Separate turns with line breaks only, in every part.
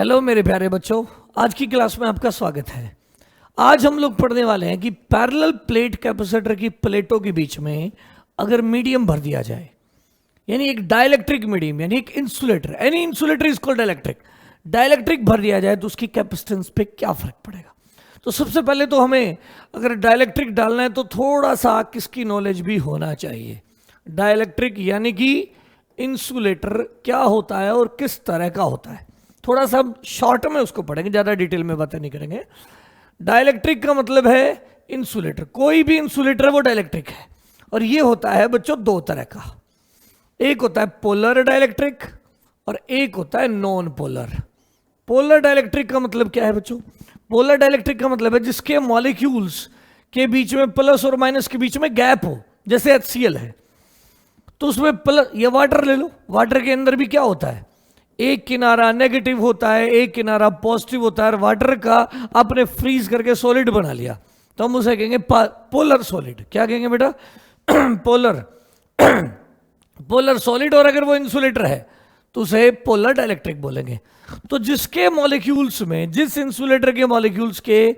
Hello मेरे प्यारे बच्चों, आज की क्लास में आपका स्वागत है। आज हम लोग पढ़ने वाले हैं कि पैरेलल प्लेट कैपेसिटर की प्लेटों के बीच में अगर मीडियम भर दिया जाए, यानी एक डाइलेक्ट्रिक मीडियम, यानी एक insulator, any insulator is called dielectric भर दिया जाए तो उसकी कैपेसिटेंस पे क्या फर्क पड़ेगा। तो सबसे पहले तो हमें अगर डाइलेक्ट्रिक डालना है तो थोड़ा सा किसकी नॉलेज भी होना चाहिए। डाइलेक्ट्रिक यानी कि इंसुलेटर क्या होता है और किस तरह का होता है, थोड़ा सा शॉर्ट में उसको पढ़ेंगे, ज़्यादा डिटेल में बातें नहीं करेंगे। डाइलेक्ट्रिक का मतलब है इंसुलेटर, कोई भी इंसुलेटर है वो डाइलेक्ट्रिक है। और ये होता है बच्चों दो तरह का, एक होता है पोलर डाइलेक्ट्रिक और एक होता है नॉन पोलर। पोलर डाइलेक्ट्रिक का मतलब क्या है बच्चों? पोलर डाइलेक्ट्रिक का मतलब है जिसके मॉलिक्यूल्स के बीच में प्लस और माइनस के बीच में गैप हो, जैसे HCl है तो उसमें प्लस, या वाटर ले लो, वाटर के अंदर भी क्या होता है, एक किनारा नेगेटिव होता है, एक किनारा पॉजिटिव होता है। और वाटर का आपने फ्रीज करके सॉलिड बना लिया तो हम उसे कहेंगे पोलर सॉलिड। क्या कहेंगे बेटा? Polar polar solid. और अगर वो इंसुलेटर है तो उसे पोलर डाइलेक्ट्रिक बोलेंगे। तो जिसके मॉलिक्यूल्स में, जिस इंसुलेटर के मॉलिक्यूल्स के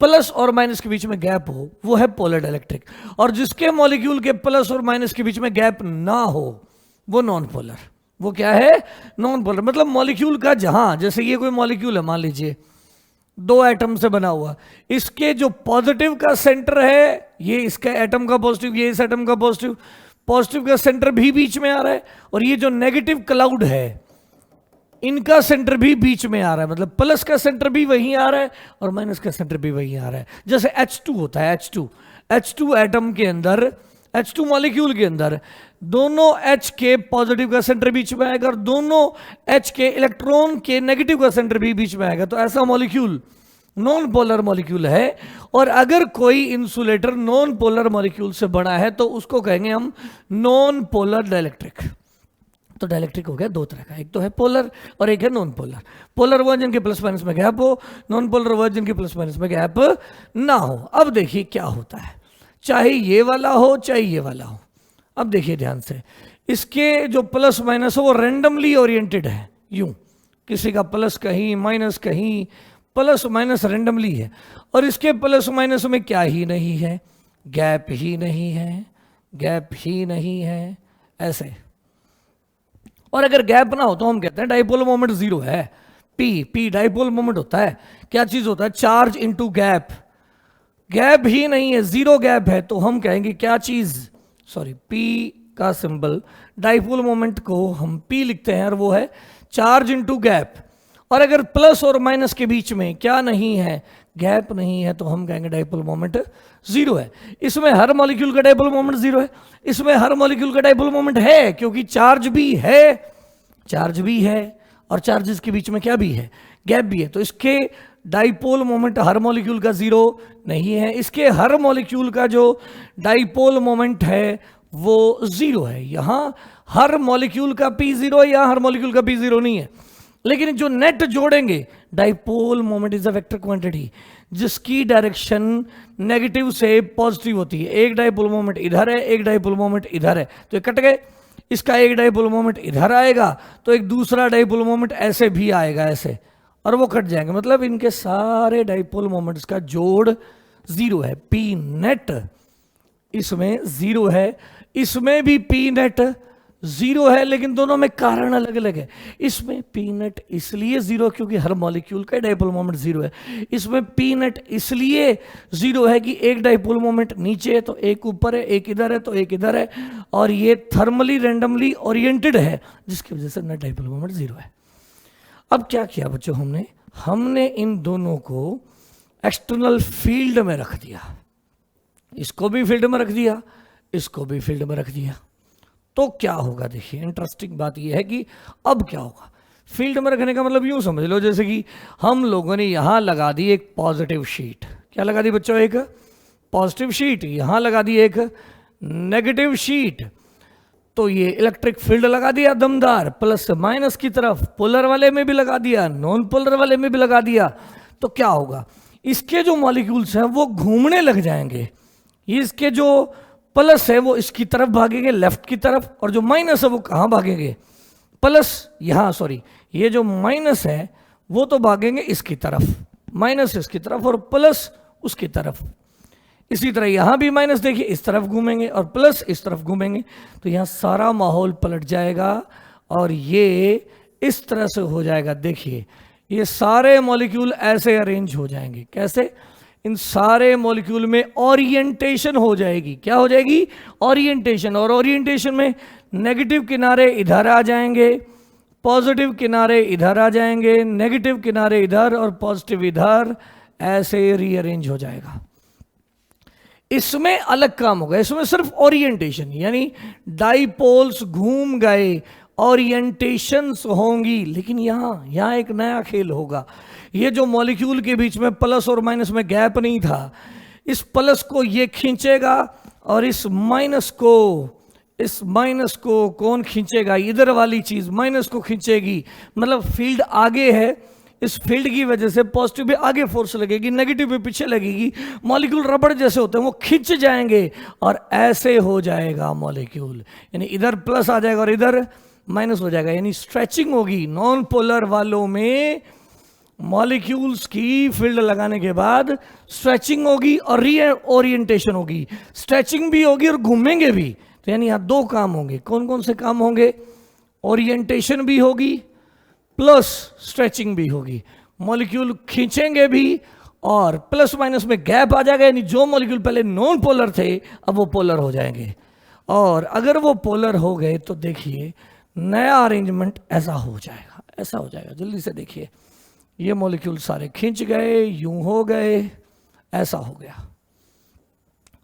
प्लस और माइनस के बीच में गैप हो वो है पोलर डाइलेक्ट्रिक, और जिसके मॉलिक्यूल के प्लस और माइनस के बीच में गैप ना हो वो नॉन पोलर। वो क्या है? Non polar. मतलब मॉलिक्यूल का जहां, जैसे ये कोई मॉलिक्यूल है, मान लीजिए दो एटम से बना हुआ, इसके जो पॉजिटिव का सेंटर है, ये इसका एटम का पॉजिटिव, ये इस एटम का पॉजिटिव, पॉजिटिव का सेंटर भी बीच में आ रहा है, और ये जो नेगेटिव क्लाउड है इनका सेंटर भी बीच में आ रहा है। मतलब प्लस का सेंटर भी वहीं आ रहा है और माइनस का सेंटर भी वहीं आ रहा है। जैसे H2 होता है, H2 एटम के अंदर, H2 मॉलिक्यूल के अंदर दोनों H के पॉजिटिव का सेंटर बीच में आएगा और दोनों H के इलेक्ट्रॉन के नेगेटिव का सेंटर भी बीच में आएगा। तो ऐसा मॉलिक्यूल नॉन पोलर मॉलिक्यूल है। और अगर कोई इंसुलेटर नॉन पोलर मॉलिक्यूल से बना है तो उसको कहेंगे हम नॉन पोलर डाइलेक्ट्रिक। तो डाइलेक्ट्रिक हो गया दो तरह का, एक तो है पोलर और एक है नॉन पोलर। पोलर वो जिनके प्लस माइनस में गैप हो, नॉन पोलर वो जिनके प्लस माइनस में गैप ना हो। अब देखिए क्या होता है, चाहे ये वाला हो चाहे ये वाला हो। अब देखिए ध्यान से, इसके जो प्लस माइनस हो वो रैंडमली ओरिएंटेड है, यूं किसी का प्लस कहीं माइनस कहीं, प्लस माइनस रैंडमली है। और इसके प्लस माइनस में क्या ही नहीं है, गैप ही नहीं है, गैप ही नहीं है, ऐसे। और अगर गैप ना हो तो हम कहते हैं डाइपोल मोमेंट जीरो है। पी डाइपोल मोमेंट होता है, क्या चीज होता है? Charge into gap. गैप ही नहीं है, जीरो गैप है, तो हम कहेंगे क्या चीज, सॉरी, पी का सिंबल, डाइपोल मोमेंट को हम पी लिखते हैं और वो है चार्ज इनटू गैप। और अगर प्लस और माइनस के बीच में क्या नहीं है, गैप नहीं है, तो हम कहेंगे डाइपोल मोमेंट जीरो है। इसमें हर मॉलिक्यूल का डाइपोल मोमेंट जीरो है, इसमें हर मॉलिक्यूल का डाइपोल मोमेंट है, क्योंकि चार्ज भी है और चार्जेस के बीच में क्या भी है, गैप भी है। तो इसके डाइपोल मोमेंट हर मॉलिक्यूल का जीरो नहीं है, इसके हर मॉलिक्यूल का जो डाइपोल मोमेंट है वो जीरो है। यहां हर मॉलिक्यूल का पी जीरो है, यहां हर मॉलिक्यूल का पी जीरो नहीं है। लेकिन जो नेट जोड़ेंगे, dipole moment is a vector quantity जिसकी डायरेक्शन नेगेटिव से पॉजिटिव होती है। एक डाइपोल मोमेंट इधर है, एक डाइपोल मोमेंट इधर है, तो ये कट गए। इसका एक डाइपोल मोमेंट इधर आएगा तो एक दूसरा डाइपोल मोमेंट ऐसे भी आएगा, ऐसे, और वो कट जाएंगे। मतलब इनके सारे डाइपोल मोमेंट्स का जोड़ जीरो है। पी नेट इसमें जीरो है, इसमें भी पी नेट जीरो है, लेकिन दोनों में कारण अलग अलग है। इसमें पी नेट इसलिए जीरो क्योंकि हर मॉलिक्यूल का डाइपोल मोमेंट जीरो है। इसमें पी नेट इसलिए जीरो है कि एक डाइपोल मोमेंट नीचे है तो एक ऊपर है, एक इधर है तो एक इधर है, और ये थर्मली रैंडमली ओरिएंटेड है जिसकी वजह से नेट डाइपोल मोमेंट जीरो है। अब क्या किया बच्चों, हमने इन दोनों को एक्सटर्नल फील्ड में रख दिया। इसको भी फील्ड में रख दिया, इसको भी फील्ड में रख दिया। तो क्या होगा, देखिए इंटरेस्टिंग बात यह है कि अब क्या होगा। फील्ड में रखने का मतलब यूं समझ लो जैसे कि हम लोगों ने यहां लगा दी एक पॉजिटिव शीट। क्या लगा दी बच्चों? एक पॉजिटिव शीट। यहां लगा दी एक नेगेटिव शीट। तो ये इलेक्ट्रिक फील्ड लगा दिया दमदार, प्लस माइनस की तरफ, पोलर वाले में भी लगा दिया, नॉन पोलर वाले में भी लगा दिया। तो क्या होगा, इसके जो मॉलिक्यूल्स हैं वो घूमने लग जाएंगे। इसके जो प्लस है वो इसकी तरफ भागेंगे, लेफ्ट की तरफ, और जो माइनस है वो कहाँ भागेंगे? प्लस यहाँ, सॉरी, ये जो माइनस है वो तो भागेंगे इसकी तरफ, माइनस इसकी तरफ और प्लस उसकी तरफ। इसी तरह यहां भी माइनस देखिए इस तरफ घूमेंगे और प्लस इस तरफ घूमेंगे, तो यहां सारा माहौल पलट जाएगा और ये इस तरह से हो जाएगा। देखिए ये सारे मॉलिक्यूल ऐसे अरेंज हो जाएंगे। कैसे? इन सारे मॉलिक्यूल में ओरिएंटेशन हो जाएगी। क्या हो जाएगी? ओरिएंटेशन। और ओरिएंटेशन में नेगेटिव किनारे इधर आ जाएंगे, पॉजिटिव किनारे इधर आ जाएंगे, नेगेटिव किनारे इधर और पॉजिटिव इधर, ऐसे रीअरेंज हो जाएगा। इसमें अलग काम होगा, इसमें सिर्फ ओरिएंटेशन, यानी डाइपोल्स घूम गए, ओरिएंटेशंस होंगी। लेकिन यहां एक नया खेल होगा। ये जो मॉलिक्यूल के बीच में प्लस और माइनस में गैप नहीं था, इस प्लस को ये खींचेगा और इस माइनस को कौन खींचेगा? इधर वाली चीज माइनस को खींचेगी। मतलब फील्ड आगे है, इस फील्ड की वजह से पॉजिटिव पे आगे फोर्स लगेगी, नेगेटिव पे पीछे लगेगी। मॉलिक्यूल रबड़ जैसे होते हैं, वो खिंच जाएंगे और ऐसे हो जाएगा मॉलिक्यूल। यानी इधर प्लस आ जाएगा और इधर माइनस हो जाएगा, यानी स्ट्रेचिंग होगी। नॉन पोलर वालों में मॉलिक्यूल्स की फील्ड लगाने के बाद स्ट्रेचिंग होगी और रीओरिएंटेशन होगी। स्ट्रेचिंग भी होगी और घूमेंगे भी। तो यानी यहां दो काम होंगे। कौन कौन से काम होंगे? ओरिएंटेशन भी होगी प्लस स्ट्रेचिंग भी होगी। मॉलिक्यूल खींचेंगे भी और प्लस माइनस में गैप आ जाएगा, यानी जो मॉलिक्यूल पहले नॉन पोलर थे अब वो पोलर हो जाएंगे। और अगर वो पोलर हो गए तो देखिए नया अरेंजमेंट ऐसा हो जाएगा, ऐसा हो जाएगा। जल्दी से देखिए, ये मॉलिक्यूल सारे खींच गए, यूं हो गए, ऐसा हो गया।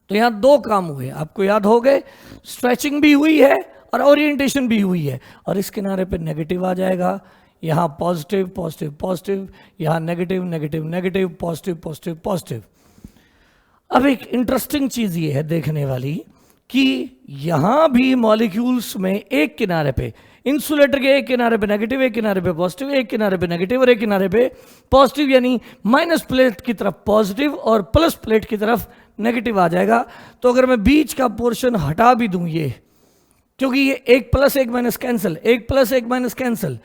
तो यहां दो काम हुए, आपको याद हो गए। स्ट्रेचिंग भी हुई है और ओरिएंटेशन भी हुई है। और इस किनारे पे नेगेटिव आ जाएगा, यहां पॉजिटिव पॉजिटिव पॉजिटिव, यहां negative negative negative, positive positive positive. अब एक इंटरेस्टिंग चीज ये है देखने वाली कि यहां भी मॉलिक्यूल्स में एक किनारे पे, इंसुलेटर के एक किनारे पे नेगेटिव, एक किनारे पे पॉजिटिव, एक किनारे पे नेगेटिव और एक किनारे पे पॉजिटिव, यानी माइनस प्लेट की तरफ पॉजिटिव और प्लस प्लेट की तरफ नेगेटिव आ जाएगा। तो अगर मैं बीच का पोर्शन हटा भी दूं ये, क्योंकि ये एक प्लस एक माइनस कैंसिल, एक प्लस एक माइनस कैंसिल,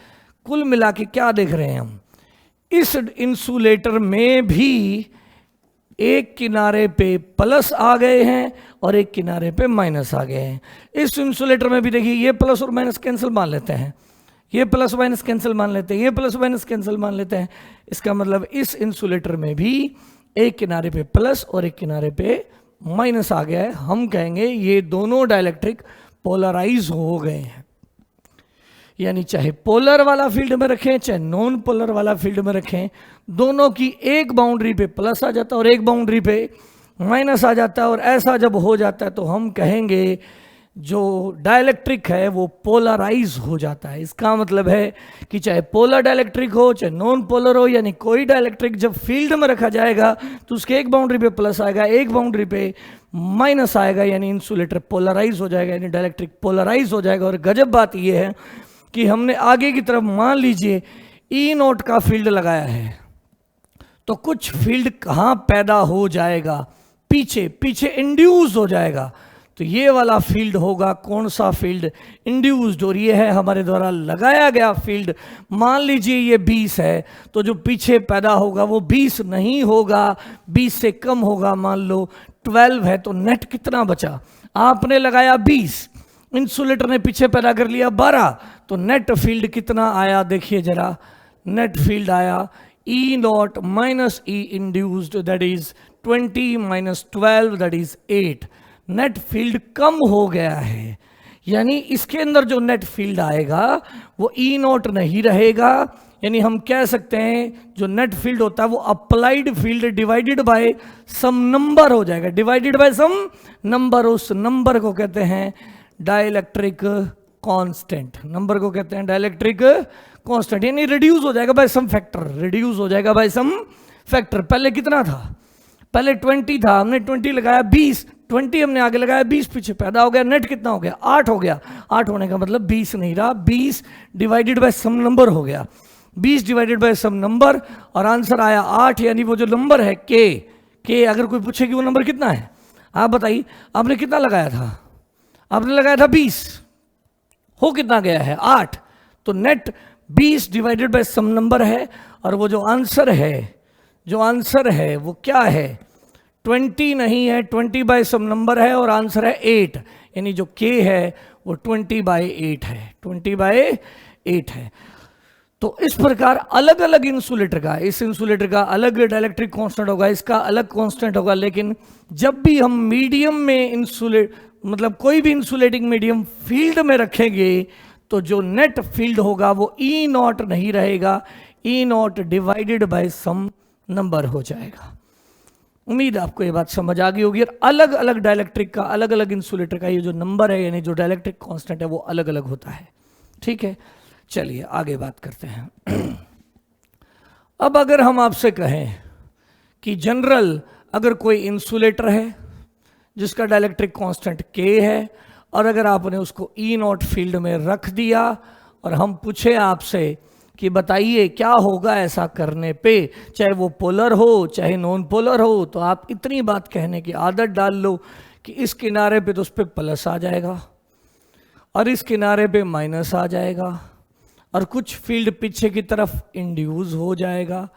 कुल मिला के क्या देख रहे हैं हम? इस इंसुलेटर में भी एक किनारे पे प्लस आ गए हैं और एक किनारे पे माइनस आ गए हैं। इस इंसुलेटर में भी देखिए ये प्लस और माइनस कैंसिल मान लेते हैं, ये प्लस माइनस कैंसिल मान लेते हैं, ये प्लस माइनस कैंसिल मान लेते हैं। इसका मतलब इस इंसुलेटर में भी एक किनारे पे प्लस और एक किनारे पे माइनस आ गया है। हम कहेंगे ये दोनों डाइलेक्ट्रिक पोलराइज हो गए हैं। यानी चाहे पोलर वाला फील्ड में रखें चाहे नॉन पोलर वाला फील्ड में रखें, दोनों की एक बाउंड्री पे प्लस आ जाता है और एक बाउंड्री पे माइनस आ जाता है। और ऐसा जब हो जाता है तो हम कहेंगे जो डाइलेक्ट्रिक है वो पोलराइज हो जाता है। इसका मतलब है कि चाहे पोलर डाइलेक्ट्रिक हो चाहे नॉन पोलर हो, यानी कोई डाइलेक्ट्रिक जब फील्ड में रखा जाएगा तो उसके एक बाउंड्री पे प्लस आएगा, एक बाउंड्री पे माइनस आएगा, यानी इंसुलेटर पोलराइज हो जाएगा, यानी डाइलेक्ट्रिक पोलराइज हो जाएगा। और गजब बात यह है कि हमने आगे की तरफ मान लीजिए ई नोट का फील्ड लगाया है, तो कुछ फील्ड कहां पैदा हो जाएगा? पीछे, पीछे इंड्यूस हो जाएगा। तो ये वाला फील्ड होगा कौन सा फील्ड? इंड्यूस्ड। और ये है हमारे द्वारा लगाया गया फील्ड। मान लीजिए ये 20 है, तो जो पीछे पैदा होगा वो 20 नहीं होगा, 20 से कम होगा। मान लो 12 है, तो नेट कितना बचा? आपने लगाया 20, इंसुलेटर ने पीछे पैदा कर लिया 12, तो नेट फील्ड कितना आया? देखिए जरा, नेट फील्ड आया E not minus E induced, that is 20 माइनस 12, दैट इज 8। नेट फील्ड कम हो गया है, यानी इसके अंदर जो नेट फील्ड आएगा वो E नॉट नहीं रहेगा। यानी हम कह सकते हैं जो नेट फील्ड होता है वो applied field divided by some number हो जाएगा, डिवाइडेड बाय सम नंबर। उस नंबर को कहते हैं डाइलेक्ट्रिक कांस्टेंट, नंबर को कहते हैं डाइलेक्ट्रिक कांस्टेंट, यानी रिड्यूस हो जाएगा बाय सम फैक्टर, रिड्यूस हो जाएगा बाय सम फैक्टर। पहले कितना था? पहले 20 था, हमने 20 लगाया 20, 20 हमने आगे लगाया 20 पीछे पैदा हो गया, नेट कितना हो गया? 8 हो गया। 8 होने का मतलब 20 नहीं रहा, 20 डिवाइडेड बाय सम नंबर हो गया, 20 डिवाइडेड बाय सम नंबर, और आंसर आया 8। यानी वो जो नंबर है के अगर कोई पूछे कि वो नंबर कितना है, आप बताइए आपने कितना लगाया था? आपने लगाया था 20, हो कितना गया है? 8। तो net 20 divided by some number है, और वो जो आंसर है वो क्या है, 20 नहीं है, 20 बाय सम नंबर है और आंसर है 8, यानी जो k है वो 20/8 है, 20/8 है। तो इस प्रकार अलग अलग इंसुलेटर का, इस इंसुलेटर का अलग डाइलेक्ट्रिक कांस्टेंट होगा, इसका अलग कांस्टेंट होगा, लेकिन जब भी हम मीडियम में मतलब कोई भी इंसुलेटिंग मीडियम फील्ड में रखेंगे तो जो नेट फील्ड होगा वो ई नॉट नहीं रहेगा, E not divided by some number हो जाएगा। उम्मीद आपको ये बात समझ आ गई होगी। और अलग अलग डाइलेक्ट्रिक का, अलग अलग इंसुलेटर का ये जो नंबर है, यानी जो डाइलेक्ट्रिक कांस्टेंट है, वो अलग अलग होता है। ठीक है, चलिए आगे बात करते हैं। अब अगर हम आपसे कहें कि जनरल अगर कोई इंसुलेटर है जिसका डाइलेक्ट्रिक कांस्टेंट k है, और अगर आपने उसको ई नॉट फील्ड में रख दिया और हम पूछे आपसे कि बताइए क्या होगा ऐसा करने पे, चाहे वो पोलर हो चाहे नॉन पोलर हो, तो आप इतनी बात कहने की आदत डाल लो कि इस किनारे पे तो उस पर प्लस आ जाएगा और इस किनारे पे माइनस आ जाएगा और कुछ फील्ड पीछे की तरफ इंड्यूस हो जाएगा।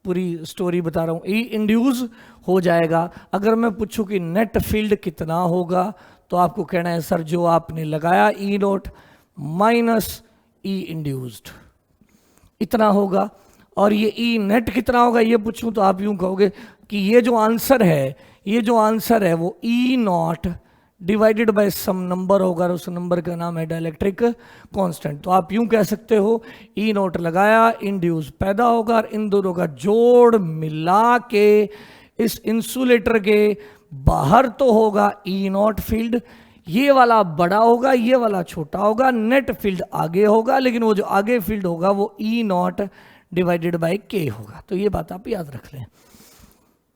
पूरी स्टोरी बता रहा हूँ, ई इंड्यूस हो जाएगा। अगर मैं पूछूं कि नेट फील्ड कितना होगा, तो आपको कहना है सर जो आपने लगाया ई नॉट माइनस ई इंड्यूस्ड इतना होगा। और ये ई नेट कितना होगा ये पूछूं तो आप यूं कहोगे कि ये जो आंसर है वो E not divided by some number होगा, और उस नंबर का नाम है डाइलेक्ट्रिक कांस्टेंट। तो आप यूं कह सकते हो ई नॉट लगाया, इंड्यूस पैदा होगा, और इन दोनों का जोड़ मिला के इस इंसुलेटर के बाहर तो होगा ई नॉट फील्ड, ये वाला बड़ा होगा ये वाला छोटा होगा, नेट फील्ड आगे होगा, लेकिन वो जो आगे फील्ड होगा वो ई नॉट डिवाइडेड बाय के होगा। तो ये बात आप याद रख लें।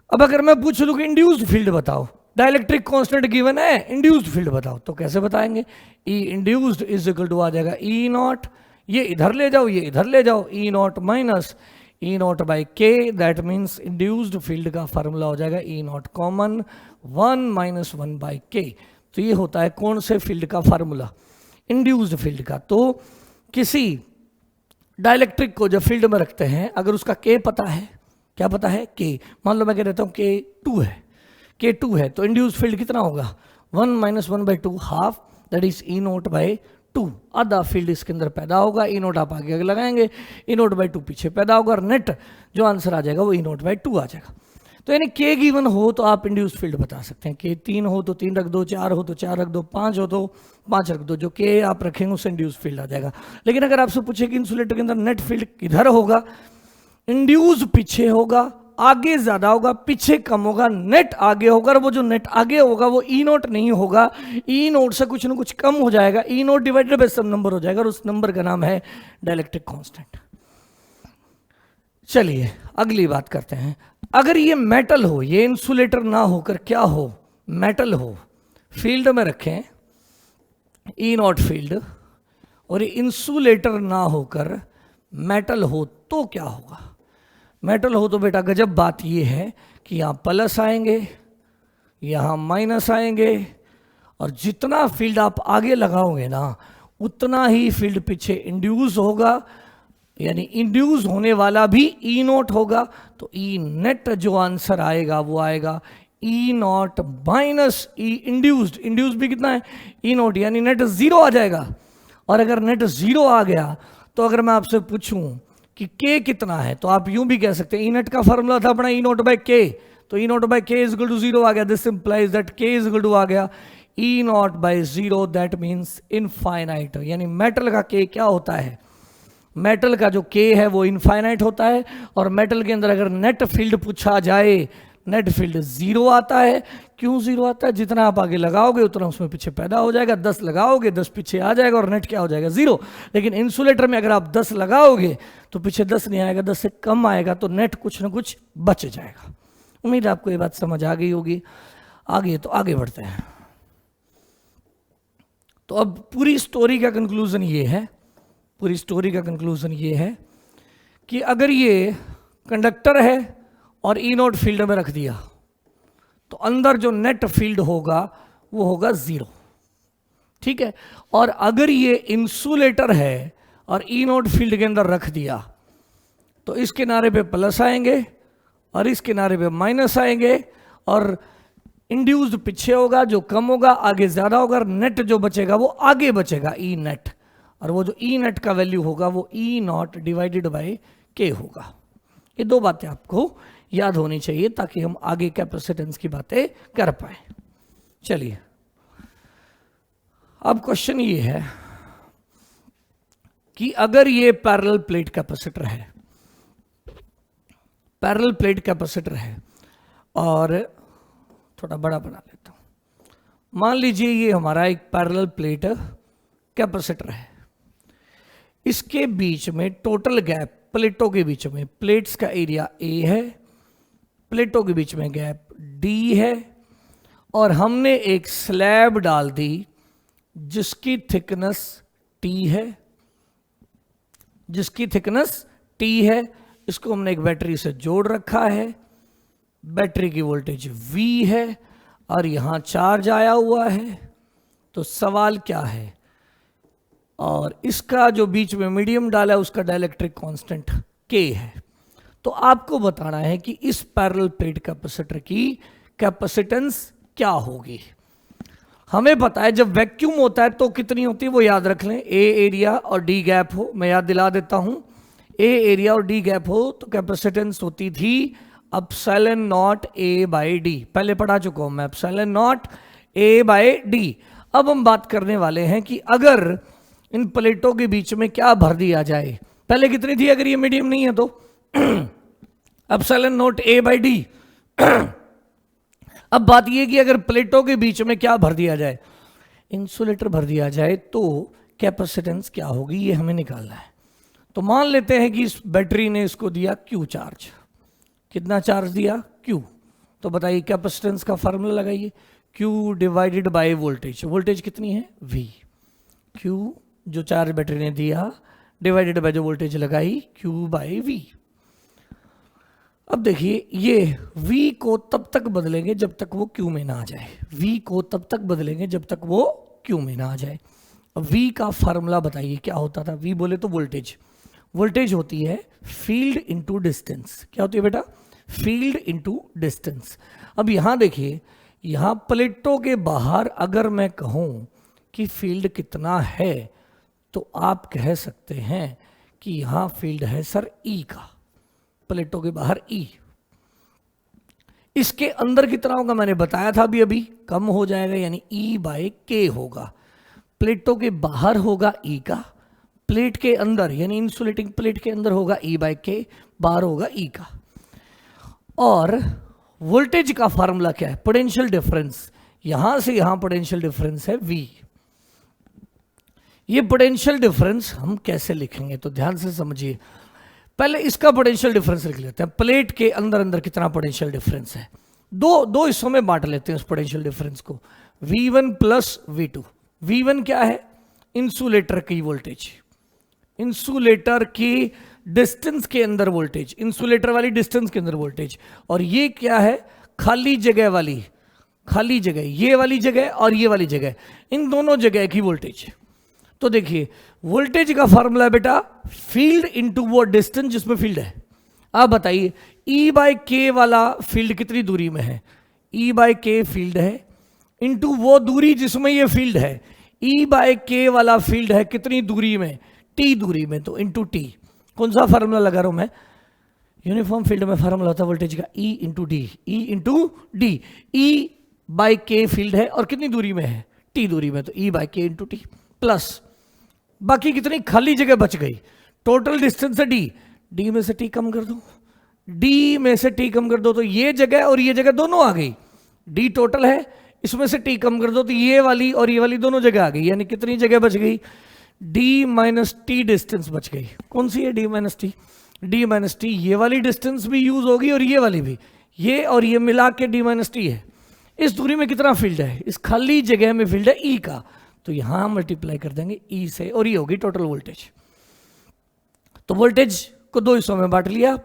अब अगर मैं पूछ लूं कि इंड्यूस्ड फील्ड बताओ, डाइलेक्ट्रिक कांस्टेंट गिवन है, इंड्यूस्ड फील्ड बताओ, तो कैसे बताएंगे? ई इंड्यूस्ड इज इक्वल टू आ जाएगा ई नॉट, ये इधर ले जाओ ये इधर ले जाओ, E not minus E not by K, that means induced field का फार्मूला हो जाएगा E not common 1 minus 1 by K. तो ये होता है कौन से फील्ड का फार्मूला? इंड्यूस्ड फील्ड का। तो किसी डाइलेक्ट्रिक को जब फील्ड में रखते हैं, अगर उसका के पता है, क्या पता है? के। मान लो मैं कह देता हूँ के 2 है, के 2 है, तो इंड्यूस्ड फील्ड कितना होगा? 1 minus 1 by 2 half, that is E not by 2। आधा फील्ड इसके अंदर पैदा होगा, ई नॉट आप आगे लगाएंगे, ई नॉट बाई 2 पीछे पैदा होगा, और नेट जो आंसर आ जाएगा वो ई नॉट बाई 2 आ जाएगा। तो यानी के गिवन हो तो आप इंड्यूस फील्ड बता सकते हैं। के 3 हो तो 3 रख दो, 4 हो तो 4 रख दो, 5 हो तो 5 रख दो, जो के आप रखेंगे उससे इंड्यूस फील्ड आ जाएगा। लेकिन अगर आपसे पूछे कि इंसुलेटर के अंदर नेट फील्ड किधर होगा, इंड्यूस पीछे होगा, आगे ज्यादा होगा, पीछे कम होगा, नेट आगे होगा, और वो जो नेट आगे होगा वो ई नॉट नहीं होगा, ई नॉट से कुछ ना कुछ कम हो जाएगा, E not divided by some number हो जाएगा, और उस नंबर का नाम है डाइलेक्ट्रिक कांस्टेंट। चलिए अगली बात करते हैं। अगर ये मेटल हो, ये इंसुलेटर ना होकर क्या हो, मेटल हो, फील्ड में रखें ई नॉट फील्ड, और ये इंसुलेटर ना होकर मेटल हो तो क्या होगा? मेटल हो तो बेटा गजब बात ये है कि यहाँ प्लस आएंगे, यहाँ माइनस आएंगे, और जितना फील्ड आप आगे लगाओगे ना उतना ही फील्ड पीछे इंड्यूस होगा, यानी इंड्यूस होने वाला भी ई नॉट होगा। तो ई नेट जो आंसर आएगा वो आएगा E not minus E induced. Induced भी कितना है? ई नॉट, यानी नेट 0 आ जाएगा। और अगर नेट 0 आ गया तो अगर मैं आपसे पूछूं कि के कितना है, तो आप यूं भी कह सकते हैं, ई नेट का फॉर्मूला था अपना ई नॉट बाय के, तो E not by K is equal to 0 आ गया। This implies that K is equal to आ गया E not by 0, that means infinite. यानी मेटल का के क्या होता है? मेटल का जो के है वो इनफाइनाइट होता है, और मेटल के अंदर अगर नेट फील्ड पूछा जाए, नेट फील्ड 0 आता है। क्यों 0 आता है? जितना आप आगे लगाओगे उतना उसमें पीछे पैदा हो जाएगा, 10 लगाओगे 10 पीछे आ जाएगा, और नेट क्या हो जाएगा? 0। लेकिन इंसुलेटर में अगर आप 10 लगाओगे तो पीछे 10 नहीं आएगा, 10 से कम आएगा, तो नेट कुछ ना कुछ बच जाएगा। उम्मीद आपको ये बात समझ आ गई होगी। आगे तो आगे बढ़ते हैं। तो अब पूरी स्टोरी का कंक्लूजन ये है, पूरी स्टोरी का कंक्लूजन ये है कि अगर ये कंडक्टर है और ई नॉट फील्ड में रख दिया तो अंदर जो नेट फील्ड होगा वो होगा 0, ठीक है। और अगर ये इंसुलेटर है और ई नॉट फील्ड के अंदर रख दिया तो इस किनारे पे प्लस आएंगे और इस किनारे पे माइनस आएंगे और इंड्यूस्ड पीछे होगा, जो कम होगा आगे ज्यादा होगा, नेट जो बचेगा वो आगे बचेगा ई नेट, और वो जो ई नेट का वैल्यू होगा वो ई नॉट डिवाइडेड बाय के होगा। ये दो बातें आपको याद होनी चाहिए ताकि हम आगे कैपेसिटेंस की बातें कर पाए। चलिए अब क्वेश्चन ये है कि अगर ये पैरेलल प्लेट कैपेसिटर है, पैरेलल प्लेट कैपेसिटर है, और थोड़ा बड़ा बना लेता हूं, मान लीजिए ये हमारा एक पैरेलल प्लेट कैपेसिटर है, इसके बीच में टोटल गैप, प्लेटों के बीच में, प्लेट्स का एरिया A है, प्लेटों के बीच में गैप D है, और हमने एक स्लैब डाल दी जिसकी थिकनेस T है, जिसकी थिकनेस T है, इसको हमने एक बैटरी से जोड़ रखा है, बैटरी की वोल्टेज V है और यहां चार्ज आया हुआ है। तो सवाल क्या है, और इसका जो बीच में मीडियम डाला है उसका डाइलेक्ट्रिक कांस्टेंट K है। तो आपको बताना है कि इस पैरेलल प्लेट कैपेसिटर की कैपेसिटेंस क्या होगी। हमें पता है जब वैक्यूम होता है तो कितनी होती है वो याद रख लें, A एरिया और D गैप हो, मैं याद दिला देता हूं, A एरिया और D गैप हो तो कैपेसिटेंस होती थी epsilon naught A by D, पहले पढ़ा चुका हूं मैं, epsilon naught A by D। अब हम बात करने वाले हैं कि अगर इन प्लेटों के बीच में क्या भर दिया जाए, पहले कितनी थी अगर ये मीडियम नहीं है तो epsilon naught A by D। अब बात यह कि अगर प्लेटों के बीच में क्या भर दिया जाए, इंसुलेटर भर दिया जाए तो कैपेसिटेंस क्या होगी ये हमें निकालना है। तो मान लेते हैं कि इस बैटरी ने इसको दिया Q चार्ज, कितना चार्ज दिया Q, तो बताइए कैपेसिटेंस का फार्मूला लगाइए, Q divided by voltage, voltage कितनी है V, Q जो चार्ज बैटरी ने दिया डिवाइडेड बाय जो वोल्टेज लगाई Q बाय V। अब देखिए ये V को तब तक बदलेंगे जब तक वो Q में ना आ जाए, V को तब तक बदलेंगे जब तक वो Q में ना आ जाए। अब V का फार्मूला बताइए क्या होता था, V बोले तो वोल्टेज, वोल्टेज होती है फील्ड इनटू डिस्टेंस, क्या होती है बेटा, फील्ड इनटू डिस्टेंस। अब यहां देखिए, यहां प्लेटों के बाहर अगर मैं कहूं कि फील्ड कितना है तो आप कह सकते हैं कि यहां फील्ड है सर E का, प्लेटों के बाहर E। इसके अंदर कितना होगा मैंने बताया था अभी कम हो जाएगा, यानी E बाय K होगा। प्लेटों के बाहर होगा E का, प्लेट के अंदर यानी इंसुलेटिंग प्लेट के अंदर होगा E बाय K, बाहर होगा E का। और वोल्टेज का फार्मूला क्या है, पोटेंशियल डिफरेंस, यहां से यहां पोटेंशियल डिफरेंस है V। ये पोटेंशियल डिफरेंस हम कैसे लिखेंगे तो ध्यान से समझिए, पहले इसका पोटेंशियल डिफरेंस लिख लेते हैं, प्लेट के अंदर अंदर कितना पोटेंशियल डिफरेंस है, दो हिस्सों में बांट लेते हैं उस पोटेंशियल डिफरेंस को, V1 प्लस V2। V1 क्या है, इंसुलेटर की वोल्टेज, इंसुलेटर की डिस्टेंस के अंदर वोल्टेज, इंसुलेटर वाली डिस्टेंस के अंदर वोल्टेज, और ये क्या है, खाली जगह वाली, खाली जगह, ये वाली जगह और ये वाली जगह, इन दोनों जगह की वोल्टेज। तो देखिए वोल्टेज का फार्मूला है बेटा फील्ड इनटू वो डिस्टेंस जिसमें फील्ड है। आप बताइए E बाय K वाला फील्ड कितनी दूरी में है, E बाय K फील्ड है इनटू वो दूरी जिसमें ये फील्ड है, E बाय K वाला फील्ड है कितनी दूरी में, T दूरी में, तो इनटू T। कौन सा फार्मूला लगा रहा हूं मैं, यूनिफॉर्म फील्ड में फार्मूला होता है वोल्टेज का E into D, E into D. E by K field है और कितनी दूरी में है, T दूरी में, तो E by K into T plus बाकी कितनी खाली जगह बच गई, टोटल डिस्टेंस है D, D में से T कम कर दो, D में से T कम कर दो तो ये जगह और ये जगह दोनों आ गई, D टोटल है, इसमें से T कम कर दो तो ये वाली और ये वाली दोनों जगह आ गई, यानी कितनी जगह बच गई, D माइनस T डिस्टेंस बच गई। कौन सी है D minus T, D minus T, ये वाली डिस्टेंस भी यूज होगी और ये वाली भी, ये और ये मिला के D माइनस T है। इस दूरी में कितना फील्ड है, इस खाली जगह में फील्ड है E का, तो यहां मल्टीप्लाई कर देंगे E से और ये होगी टोटल वोल्टेज। तो वोल्टेज को दो हिस्सों में बांट लिया,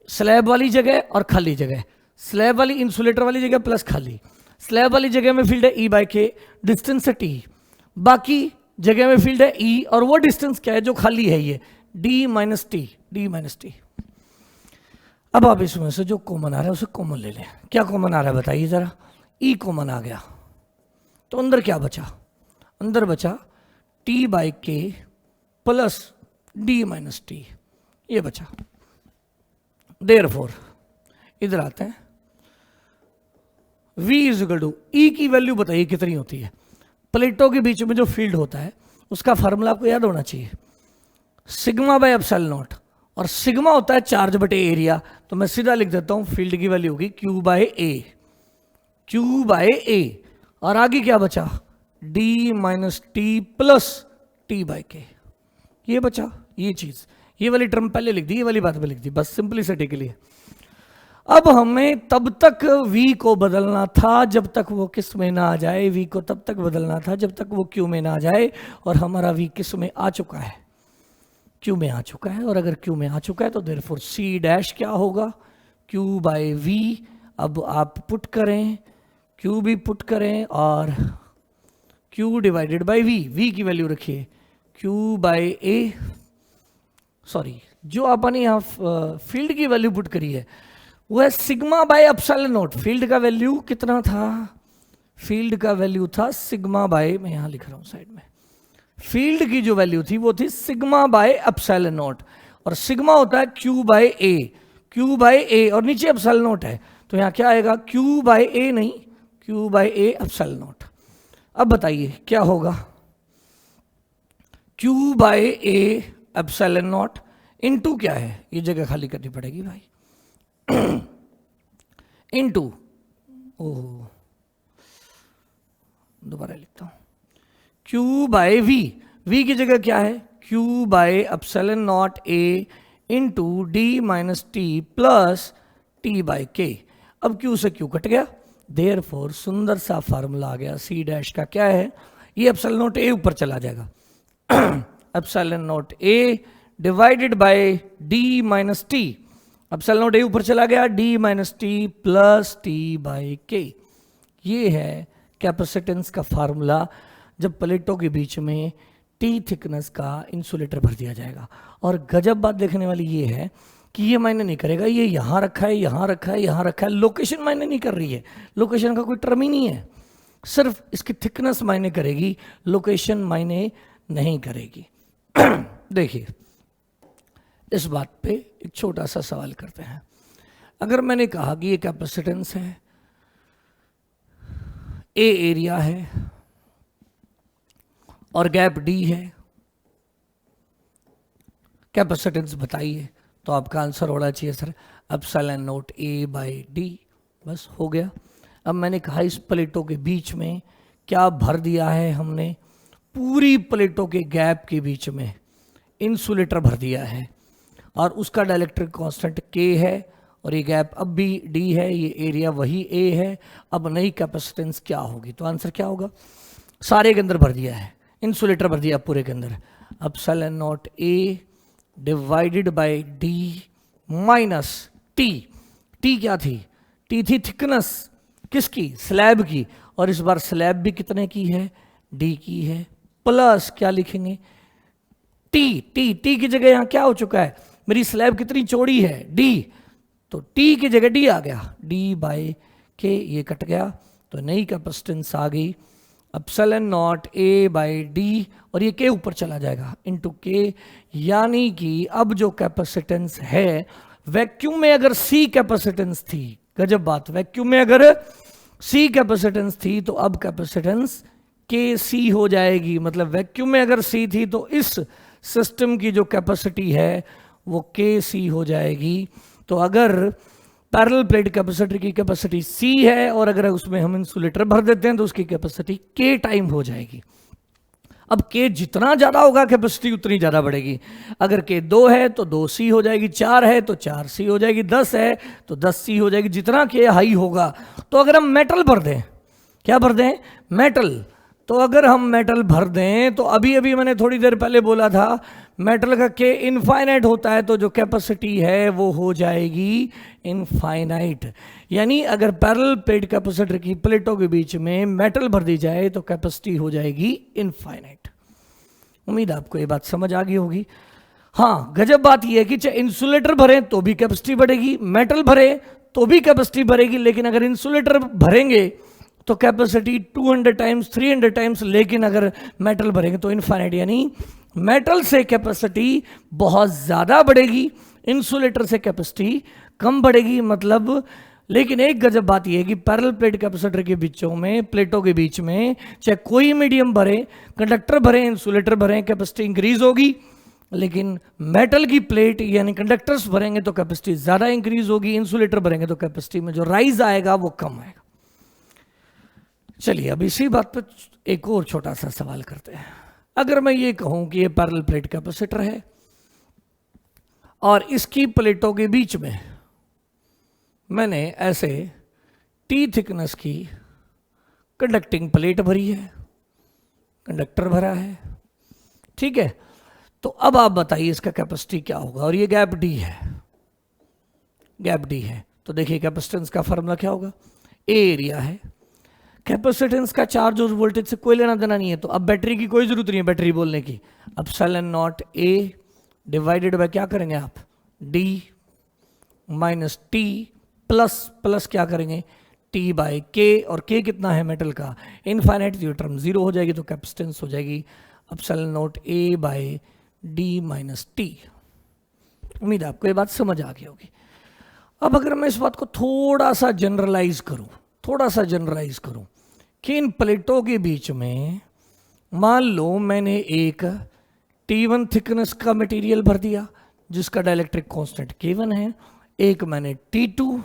स्लैब वाली जगह और खाली जगह, स्लैब वाली इंसुलेटर वाली जगह प्लस खाली, स्लैब वाली जगह में फील्ड है E बाय K, डिस्टेंस है T, बाकी जगह में फील्ड है ई, और वो डिस्टेंस क्या है जो खाली है, ये डी माइनस टी। अब आप इसमें से जो कॉमन आ रहा है उसे कॉमन ले लें। क्या कॉमन आ रहा है बताइए जरा, ई कॉमन आ गया, तो अंदर क्या बचा, अंदर बचा टी बाई के प्लस डी माइनस टी, ये बचा। देयरफॉर इधर आते हैं, v इज इक्वल टू ई की वैल्यू बताइए कितनी होती है। प्लेटों के बीच में जो फील्ड होता है उसका फार्मूला आपको याद होना चाहिए, सिग्मा बाय एप्सिलॉन नॉट, और सिग्मा होता है चार्ज बटे एरिया। तो मैं सीधा लिख देता हूं फील्ड की वैल्यू होगी क्यू बाय ए, और आगे क्या बचा, D minus T plus T by K, ये बचा। ये चीज, ये वाली टर्म पहले लिख दी, ये वाली बात में लिख दी, बस सिंपलिसिटी के लिए। अब हमें तब तक v को बदलना था जब तक वो किस में ना आ जाए, v को तब तक बदलना था जब तक वो q में ना आ जाए, और हमारा v किस में आ चुका है, q में आ चुका है। और अगर q में आ चुका है तो देयरफॉर c डैश क्या होगा, q बाय v। अब आप पुट करें, q भी पुट करें, और q डिवाइडेड बाय v की वैल्यू रखिए q बाय a, सॉरी जो आपने यहाँ फील्ड की वैल्यू पुट करी है वो है sigma bye epsilon not. Field का वैल्यू कितना था, फील्ड का वैल्यू था सिग्मा बाय, मैं यहाँ लिख रहा हूँ साइड में, फील्ड की जो वैल्यू थी वो थी सिग्मा बाय एप्सिलॉन नॉट, और सिग्मा होता है क्यू बाय ए, और नीचे एप्सिलॉन नॉट है, तो यहाँ क्या आएगा क्यू बाय ए, नहीं Q by A epsilon naught. अब बताइए क्या होगा, Q by A epsilon naught into क्या है, ये जगह खाली करनी पड़ेगी भाई, इनटू, ओह दोबारा लिखता हूं, Q बाय V की जगह क्या है, Q by epsilon naught A into D minus T plus T by K. अब Q से Q कट गया, देयरफॉर सुंदर सा फार्मूला आ गया, C डैश का क्या है, ये एप्सिलॉन नॉट A ऊपर चला जाएगा, epsilon naught A divided by D minus T, epsilon naught A ऊपर चला गया, D minus T plus T by K. ये है कैपेसिटेंस का फार्मूला जब प्लेटों के बीच में टी थिकनेस का इंसुलेटर भर दिया जाएगा। और गजब बात देखने वाली ये है कि ये मायने नहीं करेगा, ये यहाँ रखा है, यहाँ रखा है, यहाँ रखा है, लोकेशन मायने नहीं कर रही है, लोकेशन का कोई टर्म ही नहीं है, सिर्फ इसकी थिकनेस मायने करेगी, लोकेशन मायने नहीं करेगी। देखिए इस बात पे एक छोटा सा सवाल करते हैं। अगर मैंने कहा कि ये कैपेसिटेंस है, ए एरिया है और गैप डी है, कैपेसिटेंस बताइए, तो आपका आंसर होना चाहिए sir epsilon naught A by D, बस हो गया। अब मैंने कहा इस प्लेटों के बीच में क्या भर दिया है हमने, पूरी प्लेटों के गैप के बीच में इंसुलेटर भर दिया है, और उसका डाइलेक्ट्रिक कांस्टेंट K है, और ये गैप अब भी D है, ये एरिया वही A है। अब नई कैपेसिटेंस क्या होगी, तो आंसर क्या होगा, सारे के अंदर भर दिया है, इंसुलेटर भर दिया पूरे के अंदर, epsilon naught A divided bye D minus T। T क्या थी, T थी थिकनेस किसकी, स्लैब की, और इस बार स्लैब भी कितने की है, D की है, प्लस क्या लिखेंगे T की जगह यहाँ क्या हो चुका है, मेरी स्लैब कितनी चौड़ी है D, तो T की जगह D आ गया, D बाय के, ये कट गया, तो नई कैपेसिटेंस आ गई epsilon naught A by D, और ये K ऊपर चला जाएगा इनटू K। यानी कि अब जो कैपेसिटेंस है, वैक्यूम में अगर C कैपेसिटेंस थी, गजब बात, वैक्यूम में अगर C कैपेसिटेंस थी तो अब कैपेसिटेंस KC हो जाएगी, मतलब वैक्यूम में अगर C थी तो इस सिस्टम की जो कैपेसिटी है वो KC हो जाएगी। तो अगर पैरेलल प्लेट कैपेसिटर की कैपेसिटी C है और अगर उसमें हम इंसुलेटर भर देते हैं तो उसकी कैपेसिटी K टाइम हो जाएगी। अब K जितना ज़्यादा होगा कैपेसिटी उतनी ज़्यादा बढ़ेगी। अगर K 2 है तो 2C हो जाएगी, 4 है तो 4C हो जाएगी, 10 है तो 10C हो जाएगी, जितना K हाई होगा। तो अगर हम मेटल भर दें, क्या भर दें, मेटल, तो अगर हम मेटल भर दें तो अभी अभी मैंने थोड़ी देर पहले बोला था मेटल का K इनफाइनाइट होता है, तो जो कैपेसिटी है वो हो जाएगी इनफाइनाइट। यानी अगर पैरेलल प्लेट कैपेसिटर की प्लेटों के बीच में मेटल भर दी जाए तो कैपेसिटी हो जाएगी इनफाइनाइट। उम्मीद आपको ये बात समझ आ गई होगी। हाँ, गजब बात यह है कि चाहे इंसुलेटर भरें तो भी कैपेसिटी बढ़ेगी, मेटल भरे तो भी कैपेसिटी बढ़ेगी, लेकिन अगर इंसुलेटर भरेंगे तो कैपेसिटी 200 टाइम्स 300 टाइम्स, लेकिन अगर मेटल भरेंगे तो इनफाइनाइट। यानी मेटल से कैपेसिटी बहुत ज़्यादा बढ़ेगी, इंसुलेटर से कैपेसिटी कम बढ़ेगी। मतलब लेकिन एक गजब बात यह है कि पैरेलल प्लेट कैपेसिटर के बीचों में, प्लेटों के बीच में, चाहे कोई मीडियम भरे, कंडक्टर भरे, इंसुलेटर भरे, कैपेसिटी इंक्रीज होगी, लेकिन मेटल की प्लेट यानी कंडक्टर्स भरेंगे तो कैपेसिटी ज़्यादा इंक्रीज होगी, इंसुलेटर भरेंगे तो कैपेसिटी में जो राइज आएगा वो कम आएगा। चलिए अब इसी बात पर एक और छोटा सा सवाल करते हैं। अगर मैं ये कहूं कि ये पैरेलल प्लेट कैपेसिटर है और इसकी प्लेटों के बीच में मैंने ऐसे टी थिकनेस की कंडक्टिंग प्लेट भरी है, कंडक्टर भरा है, ठीक है। तो अब आप बताइए इसका कैपेसिटी क्या होगा। और ये गैप डी है, गैप डी है। तो देखिए कैपेसिटेंस का फॉर्मूला क्या होगा, ए एरिया है, कैपेसिटेंस का चार्ज और वोल्टेज से कोई लेना देना नहीं है, तो अब बैटरी की कोई जरूरत नहीं है बैटरी बोलने की। Epsilon naught A divided bye क्या करेंगे आप, डी माइनस टी प्लस क्या करेंगे, टी बाय के। और के कितना है मेटल का, इनफाइनाइट, ये टर्म जीरो हो जाएगी, तो कैपेसिटेंस हो जाएगी epsilon naught A by D minus T. उम्मीद आपको ये बात समझ आ गई होगी। अब अगर मैं इस बात को थोड़ा सा जनरलाइज करूं कि इन प्लेटों के बीच में मान लो मैंने एक T1 थिकनेस का मटेरियल भर दिया जिसका डाइलेक्ट्रिक कांस्टेंट K1 है, एक मैंने T2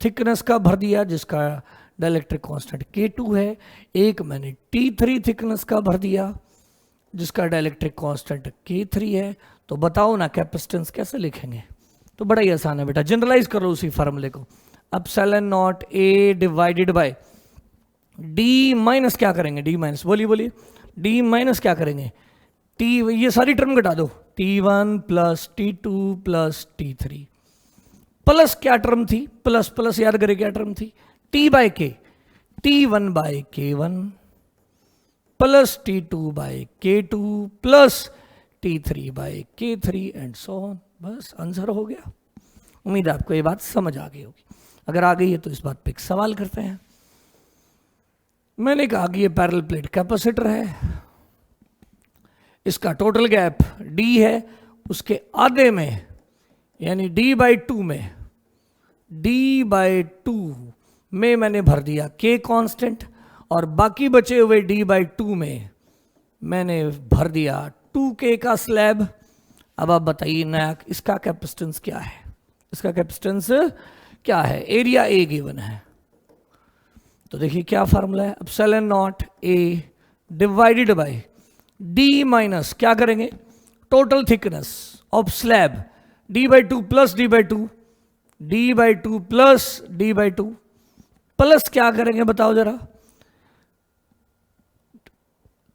थिकनेस का भर दिया जिसका डाइलेक्ट्रिक कांस्टेंट K2 है, एक मैंने T3 थिकनेस का भर दिया जिसका डाइलेक्ट्रिक कांस्टेंट K3 है। तो बताओ ना कैपेसिटेंस कैसे लिखेंगे। तो बड़ा ही आसान है बेटा, जनरलाइज कर लो उसी फार्मूले को, epsilon naught A divided by D minus क्या करेंगे, डी माइनस, बोलिए डी माइनस क्या करेंगे, टी, ये सारी टर्म घटा दो, T1 plus T2 plus T3 plus क्या टर्म थी, प्लस याद करें क्या टर्म थी, T by K, T1 by K1 plus T2 by K2 plus T3 by K3 and so on. बस आंसर हो गया। उम्मीद आपको ये बात समझ आ गई होगी। अगर आ गई है तो इस बात पे एक सवाल करते हैं। मैंने कहा कि ये पैरेलल प्लेट कैपेसिटर है, इसका टोटल गैप D है, उसके आधे में यानी D/2 में मैंने भर दिया K कांस्टेंट और बाकी बचे हुए D/2 में मैंने भर दिया 2K का स्लैब। अब आप बताइए नया इसका कैपेसिटेंस क्या है, इसका कैपेसिटेंस क्या है, एरिया ए गिवन है। तो देखिए क्या फार्मूला है, epsilon naught A divided by D minus क्या करेंगे, total thickness of slab D/2 plus D/2 plus D/2 plus क्या करेंगे बताओ जरा,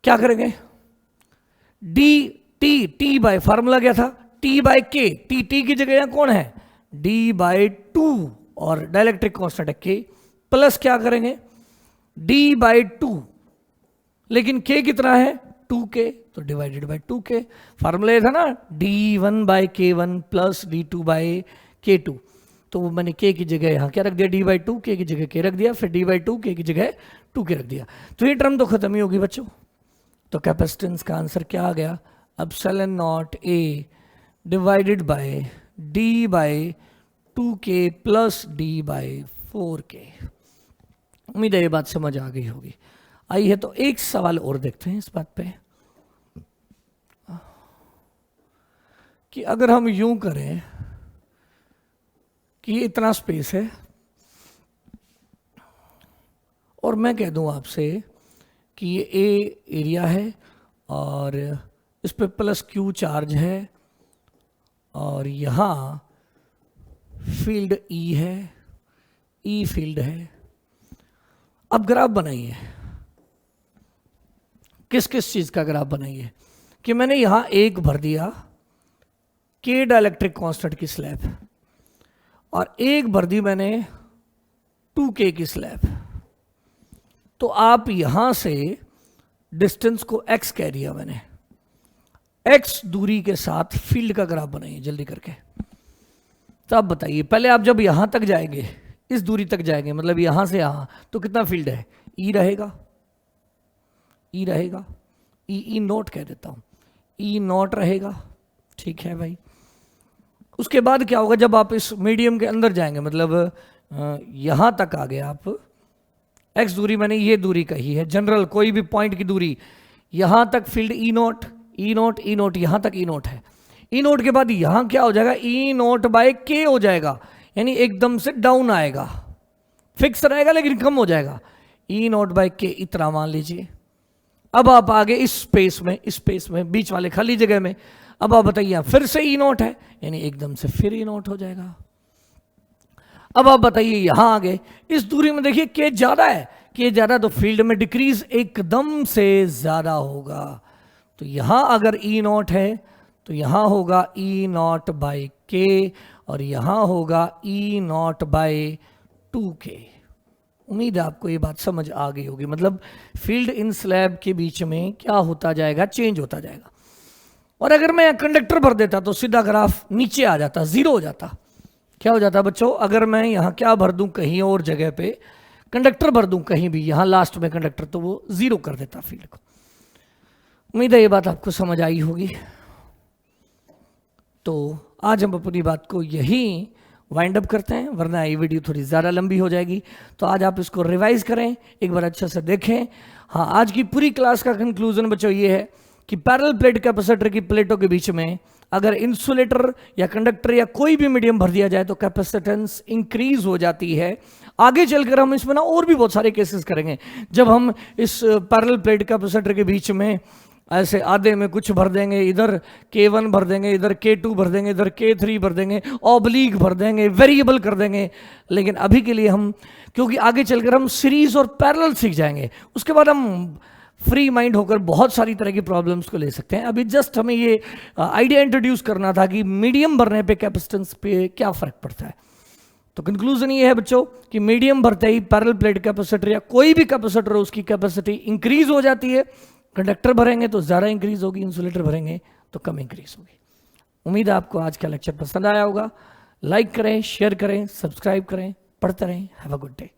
क्या करेंगे, टी बाय फार्मूला क्या था, टी बाय के, टी की जगह यहां कौन है D/2 और डाइलेक्ट्रिक कांस्टेंट है K, प्लस क्या करेंगे D/2, लेकिन K कितना है 2K, तो डिवाइडेड बाय 2K। फार्मूला ये था ना D1/K1 प्लस D2/K2, तो वो मैंने K की जगह यहाँ क्या रख दिया D/2, K की जगह K रख दिया, फिर D/2 K की जगह 2K रख दिया। तो ये टर्म तो खत्म ही होगी बच्चों। तो कैपेसिटेंस का आंसर क्या आ गया, epsilon naught A divided bye D/2K plus D/4K। उम्मीद है ये बात समझ आ गई होगी। आई है तो एक सवाल और देखते हैं इस बात पे कि अगर हम यूं करें कि इतना स्पेस है और मैं कह दूं आपसे कि ये ए एरिया है और इस पे प्लस Q चार्ज है और यहाँ फील्ड E है, E फील्ड है। अब ग्राफ बनाइए, किस किस चीज का ग्राफ बनाइए कि मैंने यहां एक भर दिया K डाइलेक्ट्रिक कांस्टेंट की स्लैब और एक भर दी मैंने 2K की स्लैब। तो आप यहां से डिस्टेंस को x कह दिया मैंने, x दूरी के साथ फील्ड का ग्राफ बनाइए जल्दी करके। तो आप बताइए, पहले आप जब यहां तक जाएंगे, इस दूरी तक जाएंगे, मतलब यहां से यहां, तो कितना फील्ड है? E रहेगा, E रहेगा, E नोट कह देता हूं, E नोट रहेगा, ठीक है भाई। उसके बाद क्या होगा, जब आप इस मीडियम के अंदर जाएंगे, मतलब यहां तक आ गए आप, x दूरी मैंने ये दूरी कही है, जनरल कोई भी पॉइंट की दूरी, यहां तक field E note, E note, E note, यहां तक E नोट है। E नोट के बाद यहां क्या हो जाएगा? E नोट बाय K हो जाएगा, यानी एकदम से डाउन आएगा, फिक्स रहेगा लेकिन कम हो जाएगा। E नोट बाय K इतना मान लीजिए। अब आप आगे इस स्पेस में बीच वाले खाली जगह में, अब आप बताइए फिर से E नोट है, यानी एकदम से फिर E नोट हो जाएगा। अब आप बताइए यहां आगे इस दूरी में देखिए K ज्यादा है, K ज्यादा तो फील्ड में डिक्रीज एकदम से ज्यादा होगा। तो यहां अगर E नोट है तो यहां होगा E नॉट बाय K और यहां होगा E नॉट बाय 2K। उम्मीद है आपको ये बात समझ आ गई होगी, मतलब फील्ड इन स्लैब के बीच में क्या होता जाएगा? चेंज होता जाएगा। और अगर मैं कंडक्टर भर देता तो सीधा ग्राफ नीचे आ जाता, जीरो हो जाता। क्या हो जाता बच्चों? अगर मैं यहां क्या भर दूं, कहीं और जगह पे कंडक्टर भर दूं, कहीं भी यहां लास्ट में कंडक्टर, तो वो जीरो कर देता फील्ड को। उम्मीद है ये बात आपको समझ आई होगी। तो आज हम अपनी बात को यही वाइंड अप करते हैं, वरना ये वीडियो थोड़ी ज़्यादा लंबी हो जाएगी। तो आज आप इसको रिवाइज करें, एक बार अच्छे से देखें। हाँ, आज की पूरी क्लास का कंक्लूजन बच्चों ये है कि पैरेलल प्लेट कैपेसिटर की प्लेटों के बीच में अगर इंसुलेटर या कंडक्टर या कोई भी मीडियम भर दिया जाए तो कैपेसिटेंस इंक्रीज हो जाती है। आगे चलकर हम इसमें ना और भी बहुत सारे केसेस करेंगे, जब हम इस पैरेलल प्लेट कैपेसिटर के बीच में ऐसे आधे में कुछ भर देंगे, इधर K1 भर देंगे, इधर K2 भर देंगे, इधर K3 भर देंगे, ऑब्लिक भर देंगे, वेरिएबल कर देंगे। लेकिन अभी के लिए हम, क्योंकि आगे चलकर हम सीरीज और पैरेलल सीख जाएंगे, उसके बाद हम फ्री माइंड होकर बहुत सारी तरह की प्रॉब्लम्स को ले सकते हैं। अभी जस्ट हमें ये आइडिया इंट्रोड्यूस करना था कि मीडियम भरने पे कैपेसिटेंस पे क्या फर्क पड़ता है। तो कंक्लूजन ये है बच्चों कि मीडियम भरते ही पैरेलल प्लेट कैपेसिटर या कोई भी कैपेसिटर हो उसकी कैपेसिटी इंक्रीज हो जाती है। कंडक्टर भरेंगे तो ज़्यादा इंक्रीज होगी, इंसुलेटर भरेंगे तो कम इंक्रीज होगी। उम्मीद है आपको आज का लेक्चर पसंद आया होगा। लाइक करें, शेयर करें, सब्सक्राइब करें, पढ़ते रहें। Have a good day.